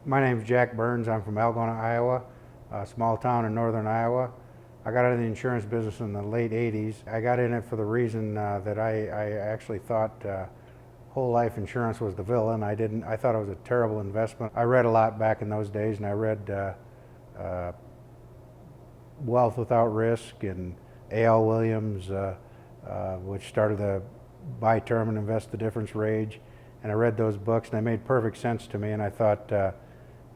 My name's Jack Burns. I'm from Algona, Iowa, a small town in northern Iowa. I got into the insurance business in the late 80s. I got in it for the reason that I actually thought whole life insurance was the villain. I thought it was a terrible investment. I read a lot back in those days, and I read Wealth Without Risk and A.L. Williams, which started the Buy Term and Invest the Difference rage. And I read those books, and they made perfect sense to me, and I thought,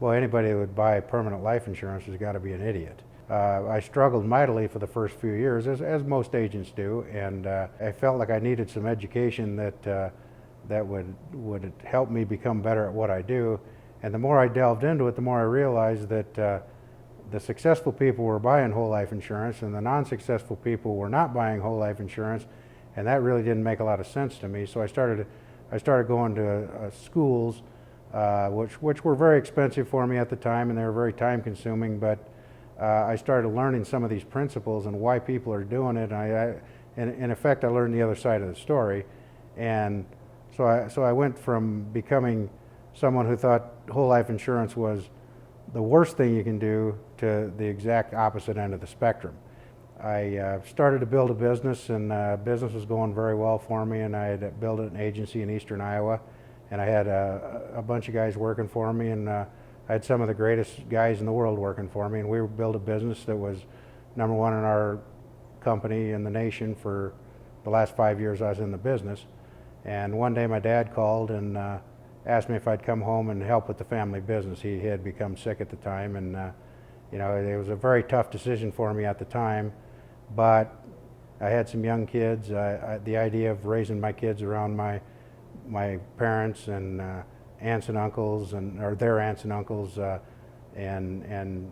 well, anybody that would buy permanent life insurance has got to be an idiot. I struggled mightily for the first few years, as most agents do, and I felt like I needed some education that would help me become better at what I do. And the more I delved into it, the more I realized that the successful people were buying whole life insurance, and the non-successful people were not buying whole life insurance, and that really didn't make a lot of sense to me. So I started going to schools, which were very expensive for me at the time, and they were very time consuming, but I started learning some of these principles and why people are doing it. And in effect, I learned the other side of the story. And so I went from becoming someone who thought whole life insurance was the worst thing you can do to the exact opposite end of the spectrum. I started to build a business, and business was going very well for me, and I had built an agency in eastern Iowa, and I had a bunch of guys working for me, and I had some of the greatest guys in the world working for me, and we built a business that was number one in our company in the nation for the last 5 years I was in the business. And one day my dad called and asked me if I'd come home and help with the family business. He had become sick at the time, and it was a very tough decision for me at the time. But I had some young kids. The idea of raising my kids around my parents and aunts and uncles, or their aunts and uncles, and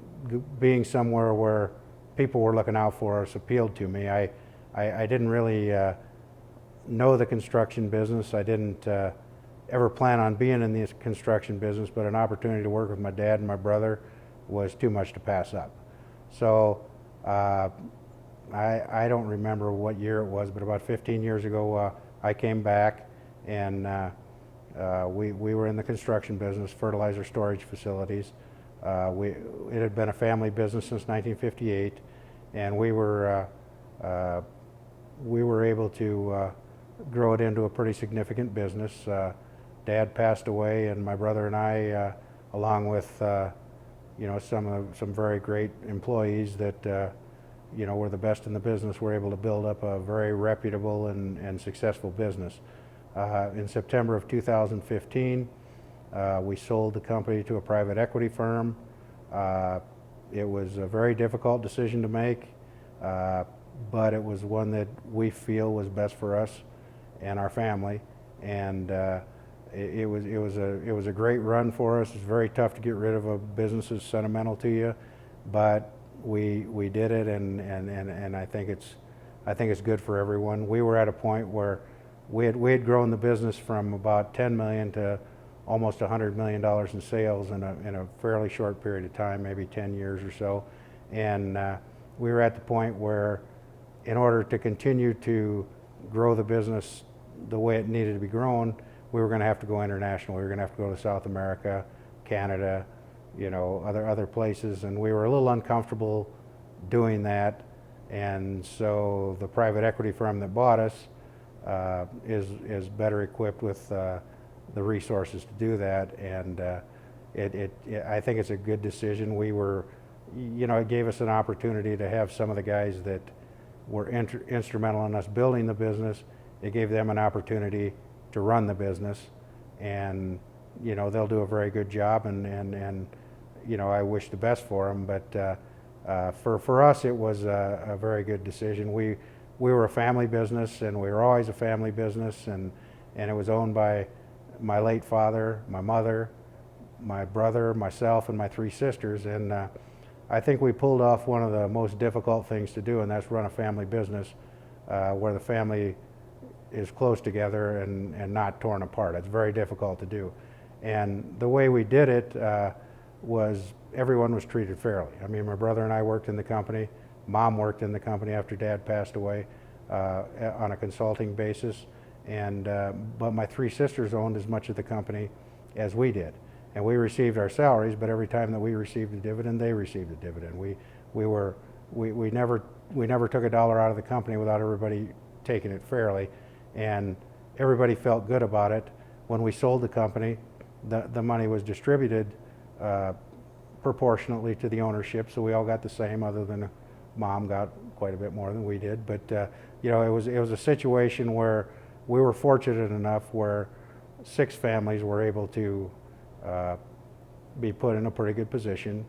being somewhere where people were looking out for us appealed to me. I didn't really know the construction business. I didn't ever plan on being in the construction business, but an opportunity to work with my dad and my brother was too much to pass up. So I don't remember what year it was, but about 15 years ago I came back, and we were in the construction business, fertilizer storage facilities. It had been a family business since 1958, and we were able to grow it into a pretty significant business. Dad passed away, and my brother and I, along with some very great employees that were the best in the business, were able to build up a very reputable and successful business. In September of 2015, we sold the company to a private equity firm. It was a very difficult decision to make, but it was one that we feel was best for us and our family. And it was a great run for us. It's very tough to get rid of a business that's sentimental to you, but we did it, and I think it's good for everyone. We were at a point where we had grown the business from about $10 million to almost $100 million in sales in a fairly short period of time, maybe 10 years or so. And we were at the point where, in order to continue to grow the business the way it needed to be grown, we were going to have to go international. We were going to have to go to South America, Canada, other places, and we were a little uncomfortable doing that. And so the private equity firm that bought us is better equipped with the resources to do that, and I think it's a good decision. It gave us an opportunity to have some of the guys that were instrumental in us building the business. It gave them an opportunity to run the business, and they'll do a very good job, and I wish the best for them. But for us, it was a very good decision. We were a family business, and we were always a family business, and it was owned by my late father, my mother, my brother, myself, and my three sisters. And I think we pulled off one of the most difficult things to do, and that's run a family business where the family is close together and not torn apart. It's very difficult to do. And the way we did it was everyone was treated fairly. I mean, my brother and I worked in the company. Mom worked in the company after Dad passed away on a consulting basis. But my three sisters owned as much of the company as we did. and we received our salaries, but every time that we received a dividend, they received a dividend. We never took a dollar out of the company without everybody taking it fairly, and everybody felt good about it. When we sold the company, the money was distributed proportionately to the ownership, so we all got the same, other than Mom got quite a bit more than we did. But you know, it was a situation where we were fortunate enough where 6 families were able to be put in a pretty good position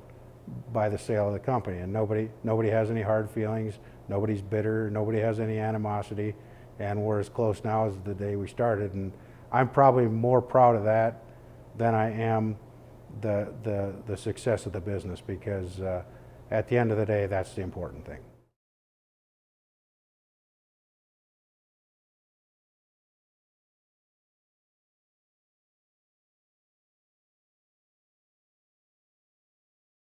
by the sale of the company, and nobody has any hard feelings, nobody's bitter, nobody has any animosity, and we're as close now as the day we started. And I'm probably more proud of that than I am the success of the business, because at the end of the day, that's the important thing.